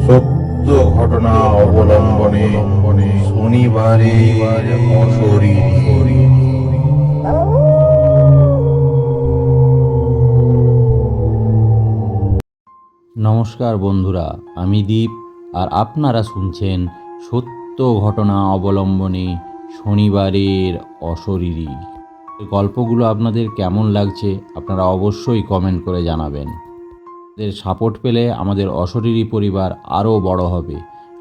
সত্য ঘটনা অবলম্বনে শনিবারে অশরীরী। নমস্কার বন্ধুরা, আমি দীপ আর আপনারা শুনছেন সত্য ঘটনা অবলম্বনে শনিবারের অশরীরী। গল্পগুলো আপনাদের কেমন লাগছে আপনারা অবশ্যই কমেন্ট করে জানাবেন। এদের সাপোর্ট পেলে আমাদের অশরীরী পরিবার আরও বড় হবে,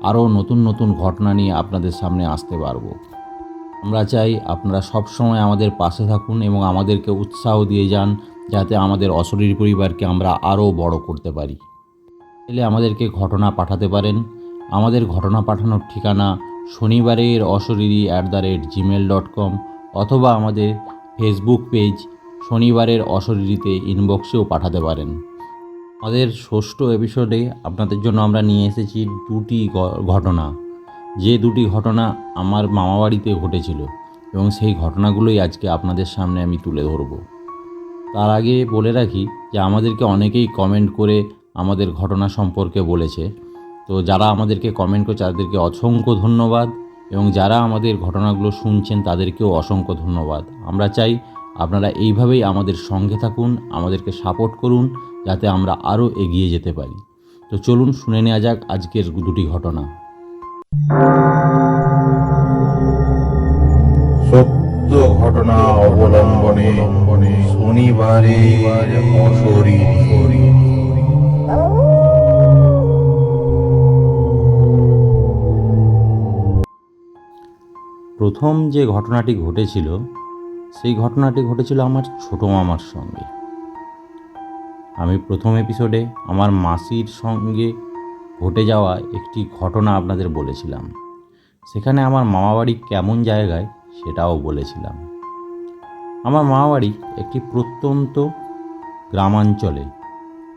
আরও নতুন নতুন ঘটনা নিয়ে আপনাদের সামনে আসতে পারবো। আমরা চাই আপনারা সবসময় আমাদের পাশে থাকুন এবং আমাদেরকে উৎসাহ দিয়ে যান, যাতে আমাদের অশরীরী পরিবারকে আমরা আরও বড় করতে পারি। চাইলে আমাদেরকে ঘটনা পাঠাতে পারেন। আমাদের ঘটনা পাঠানোর ঠিকানা শনিবারের অশরীরী @gmail.com অথবা আমাদের ফেসবুক পেজ শনিবারের অশরীরীতে ইনবক্সেও পাঠাতে পারেন। আমাদের ষষ্ঠ এপিসোডে আপনাদের জন্য আমরা নিয়ে এসেছি দুটি ঘটনা, যে দুটি ঘটনা আমার মামাবাড়িতে ঘটেছিল এবং সেই ঘটনাগুলোই আজকে আপনাদের সামনে আমি তুলে ধরব। তার আগে বলে রাখি যে আমাদেরকে অনেকেই কমেন্ট করে আমাদের ঘটনা সম্পর্কে বলেছে। তো যারা আমাদেরকে কমেন্ট করছে তাদেরকে অসংখ্য ধন্যবাদ, এবং যারা আমাদের ঘটনাগুলো শুনছেন তাদেরকেও অসংখ্য ধন্যবাদ। আমরা চাই আপনারা এইভাবেই আমাদের সঙ্গে থাকুন, আমাদেরকে সাপোর্ট করুন, যাতে আমরা আরও এগিয়ে যেতে পারি। তো চলুন শুনে নেওয়া যাক আজকের দুটি ঘটনা। সত্য ঘটনা অবলম্বনে শনিবারে অশরীরী। প্রথম যে ঘটনাটি ঘটেছিল সেই ঘটনাটি ঘটেছিল আমার ছোটো মামার সঙ্গে। আমি প্রথম এপিসোডে আমার মাসির সঙ্গে ঘটে যাওয়া একটি ঘটনা আপনাদের বলেছিলাম। সেখানে আমার মামাবাড়ি কেমন জায়গায় সেটাও বলেছিলাম। আমার মামাবাড়ি একটি প্রত্যন্ত গ্রামাঞ্চলে,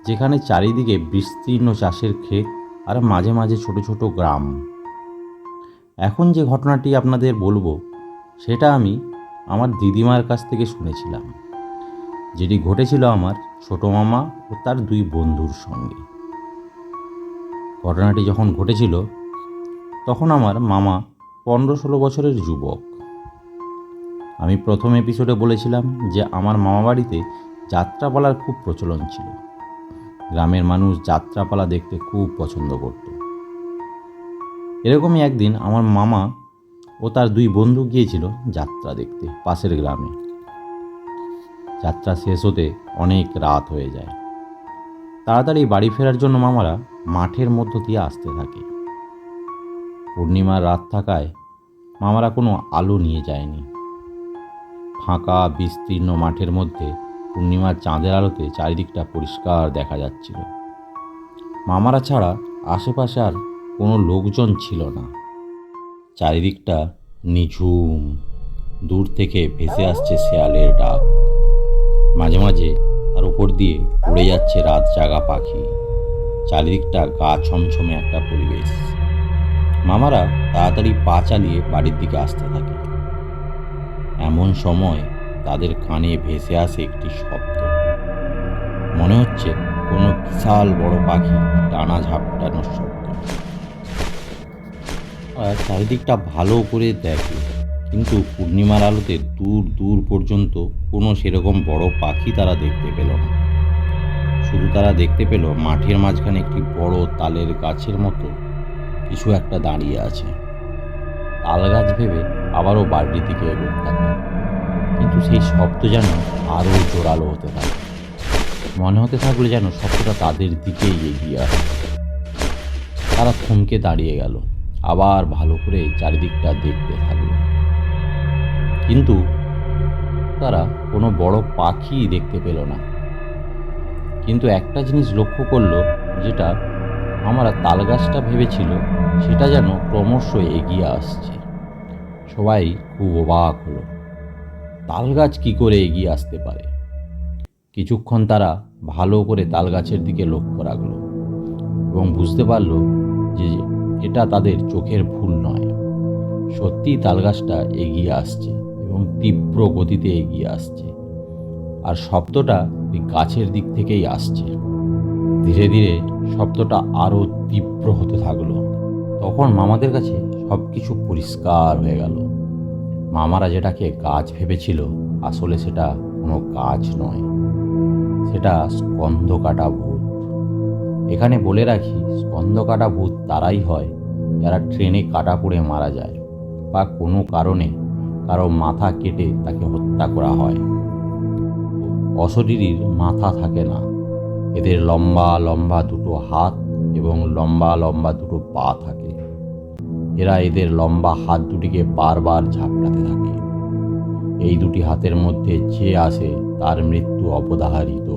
যেখানে চারিদিকে বিস্তীর্ণ চাষের ক্ষেত আর মাঝে মাঝে ছোট ছোট গ্রাম। এখন যে ঘটনাটি আপনাদের বলবো সেটা আমি আমার দিদিমার কাছ থেকে শুনেছিলাম, যেটি ঘটেছিল আমার ছোটো মামা ও তার দুই বন্ধুর সঙ্গে। ঘটনাটি যখন ঘটেছিল তখন আমার মামা 15-16 বছরের যুবক। আমি প্রথম এপিসোডে বলেছিলাম যে আমার মামাবাড়িতে যাত্রাপালার খুব প্রচলন ছিল। গ্রামের মানুষ যাত্রাপালা দেখতে খুব পছন্দ করত। এরকমই একদিন আমার মামা ও তার দুই বন্ধু গিয়েছিল যাত্রা দেখতে পাশের গ্রামে। যাত্রা শেষ হতে অনেক রাত হয়ে যায়। তাড়াতাড়ি বাড়ি ফেরার জন্য মামারা মাঠের মধ্য দিয়ে আসতে থাকে। পূর্ণিমার রাত থাকায় মামারা কোনো আলো নিয়ে যায়নি। ফাঁকা বিস্তীর্ণ মাঠের মধ্যে পূর্ণিমার চাঁদের আলোতে চারিদিকটা পরিষ্কার দেখা যাচ্ছিল। মামারা ছাড়া আশেপাশে আর কোনো লোকজন ছিল না। চারিদিকটা নিঝুম। দূর থেকে ভেসে আসছে শেয়ালের ডাক। মাঝে মাঝে তার উপর দিয়ে উড়ে যাচ্ছে রাত জাগা পাখি। চারিদিকটা গা ছমছমে একটা পরিবেশ। মামারা তাড়াতাড়ি পা চালিয়ে বাড়ির দিকে আসতে থাকে। এমন সময় তাদের কানে ভেসে আসে একটি শব্দ। মনে হচ্ছে কোনো বিশাল বড় পাখি ডানা ঝাপটানোর শব্দ। আর চারিদিকটা ভালো করে দেখে, কিন্তু পূর্ণিমার আলোতে দূর দূর পর্যন্ত কোনো সেরকম বড় পাখি তারা দেখতে পেল না। শুধু তারা দেখতে পেল মাঠের মাঝখানে একটি বড় তালের গাছের মতো কিছু একটা দাঁড়িয়ে আছে। তাল গাছ ভেবে আবারও বাড়ির দিকে এগোতে থাকে, কিন্তু সেই শব্দ যেন আরও জোরালো হতে থাকে। মনে হতে থাকলো যেন শব্দটা তাদের দিকেই এগিয়ে আসছে। তারা থমকে দাঁড়িয়ে গেল, আবার ভালো করে চারিদিকটা দেখতে থাকলো, কিন্তু তারা কোনো বড় পাখি দেখতে পেল না। কিন্তু একটা জিনিস লক্ষ্য করলো, যেটা আমরা তালগাছটা ভেবেছিল সেটা যেন ক্রমশ এগিয়ে আসছে। সবাই খুব অবাক হলো, তালগাছ কি করে এগিয়ে আসতে পারে। কিছুক্ষণ তারা ভালো করে তালগাছের দিকে লক্ষ্য রাখলো এবং বুঝতে পারলো যে এটা তাদের চোখের ভুল নয়। সত্যিই তালগাছটা এগিয়ে আসছে এবং তীব্র গতিতে এগিয়ে আসছে, আর শব্দটা ওই গাছের দিক থেকেই আসছে। ধীরে ধীরে শব্দটা আরও তীব্র হতে থাকলো। তখন মামাদের কাছে সব কিছু পরিষ্কার হয়ে গেল। মামারা যেটাকে গাছ ভেবেছিল, আসলে সেটা কোনো গাছ নয়, সেটা স্কন্ধকাটা ভূত। এখানে বলে রাখি, স্কন্ধকাটা ভূত তারাই হয় যারা ট্রেনে কাটা পড়ে মারা যায় বা কোনো কারণে কারো মাথা কেটে তাকে হত্যা করা হয়। অশরীরীর মাথা থাকে না, এদের লম্বা লম্বা দুটো হাত এবং লম্বা লম্বা দুটো পা থাকে। এরা এদের লম্বা হাত দুটিকে বারবার ঝাপটাতে থাকে। এই দুটি হাতের মধ্যে যে আসে তার মৃত্যু অবধারিত।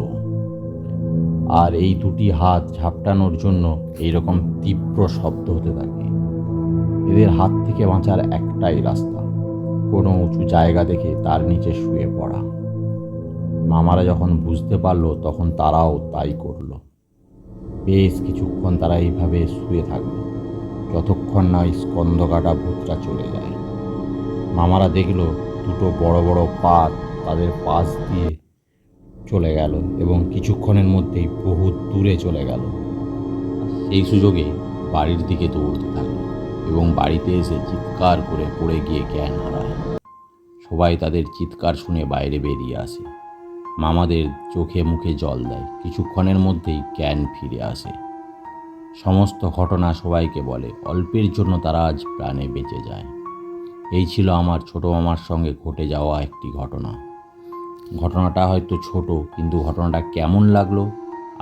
আর এই দুটি হাত ঝাপটানোর জন্য এইরকম তীব্র শব্দ হতে থাকে। এদের হাত থেকে বাঁচার একটাই রাস্তা, কোনো উঁচু জায়গা দেখে তার নিচে শুয়ে পড়া। মামারা যখন বুঝতে পারলো তখন তারাও তাই করলো। বেশ কিছুক্ষণ তারা এইভাবে শুয়ে থাকলো, যতক্ষণ না ওই স্কন্ধকাটা ভূতটা চলে যায়। মামারা দেখলো দুটো বড় বড় পা তাদের পাশ দিয়ে চলে গেল এবং কিছুক্ষণের মধ্যেই বহু দূরে চলে গেল। সেই সুযোগে বাড়ির দিকে দৌড়তে থাকলো এবং বাড়িতে এসে চিৎকার করে পড়ে গিয়ে জ্ঞান হারায়। সবাই তাদের চিৎকার শুনে বাইরে বেরিয়ে আসে। মামাদের চোখে মুখে জল দেয়। কিছুক্ষণের মধ্যেই জ্ঞান ফিরে আসে। সমস্ত ঘটনা সবাইকে বলে। অল্পের জন্য তারা আজ প্রাণে বেঁচে যায়। এই ছিল আমার ছোট মামার সঙ্গে ঘটে যাওয়া একটি ঘটনা। ঘটনাটা হয়তো ছোট, কিন্তু ঘটনাটা কেমন লাগলো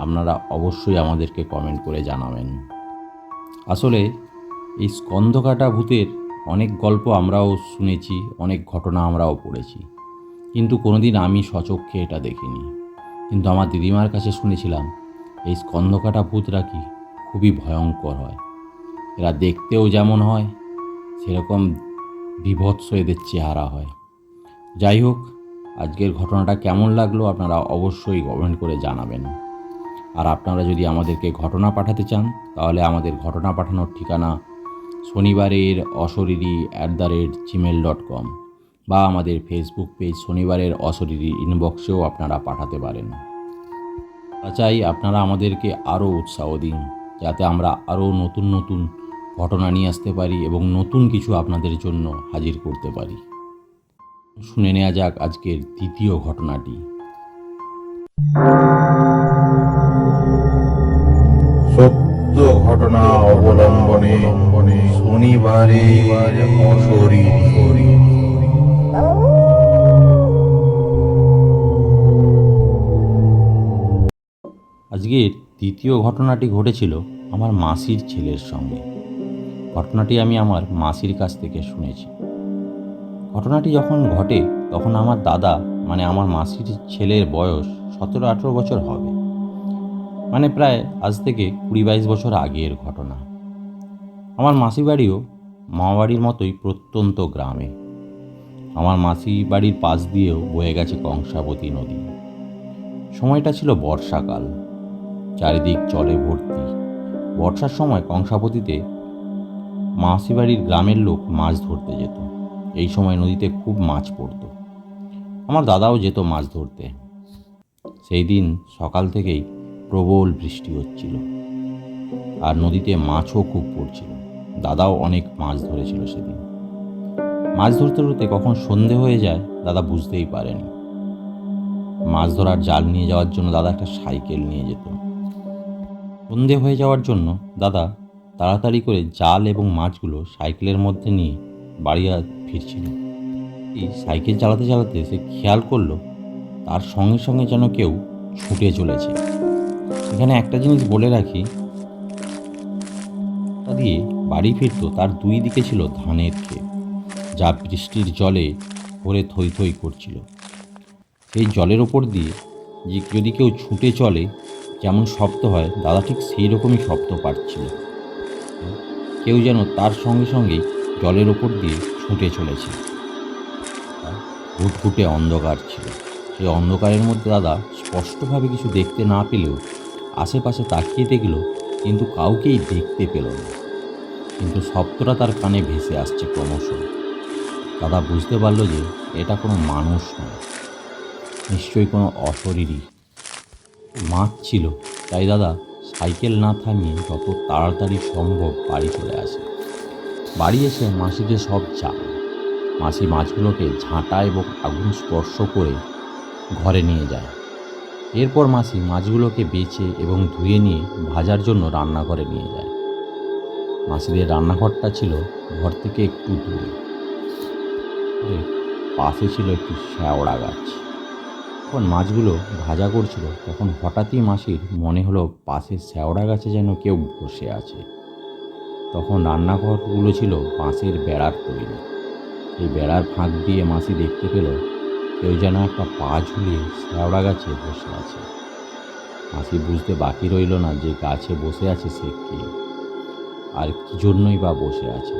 আপনারা অবশ্যই আমাদেরকে কমেন্ট করে জানাবেন। আসলে এই স্কন্ধকাটা ভূতের অনেক গল্প আমরাও শুনেছি, অনেক ঘটনা আমরাও পড়েছি, কিন্তু কোনোদিন আমি স্বচক্ষে এটা দেখিনি। কিন্তু আমার দিদিমার কাছে শুনেছিলাম এই স্কন্ধকাটা ভূতরা কি খুবই ভয়ঙ্কর হয়। এরা দেখতেও যেমন হয়, সেরকম বীভৎস এদের চেহারা হয়। যাই হোক, আজকের ঘটনাটা কেমন লাগলো আপনারা অবশ্যই কমেন্ট করে জানাবেন। আর আপনারা যদি আমাদেরকে ঘটনা পাঠাতে চান, তাহলে আমাদের ঘটনা পাঠানোর ঠিকানা শনিবারের অশরীরী@gmail.com বা আমাদের ফেসবুক পেজ শনিবারের অশরীরী ইনবক্সেও আপনারা পাঠাতে পারেন। চাই আপনারা আমাদেরকে আরও উৎসাহ দিন, যাতে আমরা আরও নতুন নতুন ঘটনা নিয়ে আসতে পারি এবং নতুন কিছু আপনাদের জন্য হাজির করতে পারি। শুনে নেওয়া যাক আজকের দ্বিতীয় ঘটনাটি। সত্য ঘটনা অবলম্বনে শনিবারে অশরীরী। আজকের দ্বিতীয় ঘটনাটি ঘটেছিল আমার মাসির ছেলের সঙ্গে। ঘটনাটি আমি আমার মাসির কাছ থেকে শুনেছি। ঘটনাটি যখন ঘটে তখন আমার দাদা, মানে আমার মাসির ছেলের বয়স 17-18 বছর হবে, মানে প্রায় আজ থেকে 20-22 বছর আগের ঘটনা। আমার মাসি বাড়িও মামাবাড়ির মতোই প্রত্যন্ত গ্রামে। আমার মাসি বাড়ির পাশ দিয়েও বয়ে গেছে কংসাবতী নদী। সময়টা ছিল বর্ষাকাল, চারিদিক জলে ভর্তি। বর্ষার সময় কংসাবতীতে মাসি বাড়ির গ্রামের লোক মাছ ধরতে যেত। এই সময় নদীতে খুব মাছ পড়ত। আমার দাদাও যেত মাছ ধরতে। সেই দিন সকাল থেকেই প্রবল বৃষ্টি হচ্ছিল আর নদীতে মাছও খুব পড়ছিল। দাদাও অনেক মাছ ধরেছিল সেদিন। মাছ ধরতে ধরতে কখন সন্ধে হয়ে যায় দাদা বুঝতেই পারেনি। মাছ ধরার জাল নিয়ে যাওয়ার জন্য দাদা একটা সাইকেল নিয়ে যেত। সন্ধে হয়ে যাওয়ার জন্য দাদা তাড়াতাড়ি করে জাল এবং মাছগুলো সাইকেলের মধ্যে নিয়ে বাড়ি ফিরছিল। এই সাইকেল চালাতে চালাতে সে খেয়াল করলো তার সঙ্গে সঙ্গে যেন কেউ ছুটে চলেছে। এখানে একটা জিনিস বলে রাখি, তা দিয়ে বাড়ি ফিরত তার দুই দিকে ছিল ধানের ক্ষেত, যা বৃষ্টির জলে ভরে থই থই করছিল। সেই জলের ওপর দিয়ে যে যদি কেউ ছুটে চলে যেমন শব্দ হয়, দাদা ঠিক সেই রকমই শব্দ পাচ্ছিল। কেউ যেন তার সঙ্গে সঙ্গেই জলের ওপর দিয়ে ছুটে চলেছে। ঘুটঘুটে অন্ধকার ছিল। সেই অন্ধকারের মধ্যে দাদা স্পষ্টভাবে কিছু দেখতে না পেলেও আশেপাশে তাকিয়ে দেখল, কিন্তু কাউকেই দেখতে পেল না। কিন্তু শব্দটা তার কানে ভেসে আসছে ক্রমশ। দাদা বুঝতে পারল যে এটা কোনো মানুষ নয়, নিশ্চয়ই কোনো অশরীরী মাছ ছিল। তাই দাদা সাইকেল না থামিয়ে যত তাড়াতাড়ি সম্ভব বাড়ি চলে আসে। বাড়ি এসে মাসিকে সব জানায়। মাসি মাছগুলোকে ঝাঁটা এবং আগুন স্পর্শ করে ঘরে নিয়ে যায়। এরপর মাসি মাছগুলোকে বেছে এবং ধুয়ে নিয়ে ভাজার জন্য রান্নাঘরে নিয়ে যায়। মাসিদের রান্নাঘরটা ছিল ঘর থেকে একটু দূরে। পাশে ছিল একটি শ্যাওড়া গাছ। যখন মাছগুলো ভাজা করছিল তখন হঠাৎই মাসির মনে হলো পাশের শ্যাওড়া গাছে যেন কেউ বসে আছে। তখন রান্নাঘরগুলো ছিল বাঁশের বেড়ার তৈরি। সেই বেড়ার ফাঁক দিয়ে মাসি দেখতে পেল কেউ যেন একটা পা ঝুলিয়ে শ্যাওড়া গাছে বসে আছে। মাসি বুঝতে বাকি রইল না যে গাছে বসে আছে সে কে, আর কি জন্যই বা বসে আছে।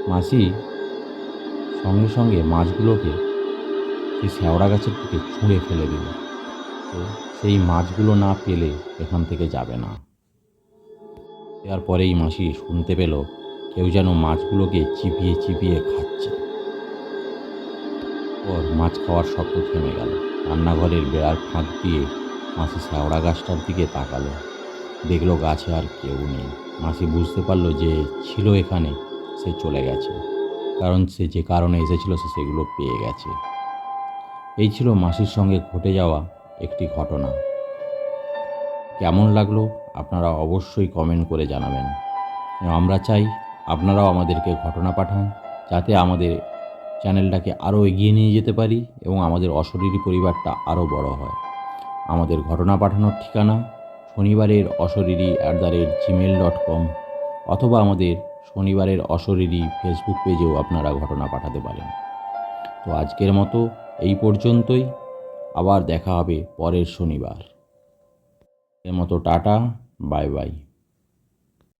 মাসি সঙ্গে সঙ্গে মাছগুলোকে সেই শ্যাওড়া গাছের দিকে ছুঁড়ে ফেলে দিল। তো সেই মাছগুলো না পেলে এখান থেকে যাবে না। এরপরেই মাসি শুনতে পেল কেউ যেন মাছগুলোকে চিবিয়ে চিবিয়ে খাচ্ছে। পর মাছ খাওয়ার শব্দ থেমে গেল। রান্নাঘরের বেড়ার ফাঁক দিয়ে মাসি শ্যাওড়া গাছটার দিকে তাকালো। দেখলো গাছে আর কেউ নেই। মাসি বুঝতে পারলো যে ছিল এখানে সে চলে গেছে, কারণ সে যে কারণে এসেছিল সে সেগুলো পেয়ে গেছে। এই ছিল মাসির সঙ্গে ঘটে যাওয়া একটি ঘটনা। কেমন লাগলো আপনারা অবশ্যই কমেন্ট করে জানাবেন। আমরা চাই আপনারাও আমাদেরকে ঘটনা পাঠান, যাতে আমাদের চ্যানেলটাকে আরও এগিয়ে নিয়ে যেতে পারি এবং আমাদের অশরীরী পরিবারটা আরও বড় হয়। আমাদের ঘটনা পাঠানোর ঠিকানা শনিবারের অশরীরী@gmail.com, অথবা আমাদের শনিবারের অশরীরী ফেসবুক পেজেও আপনারা ঘটনা পাঠাতে পারেন। তো আজকের মতো এই পর্যন্তই। আবার দেখা হবে পরের শনিবার। এর মতো টাটা, বাই বাই।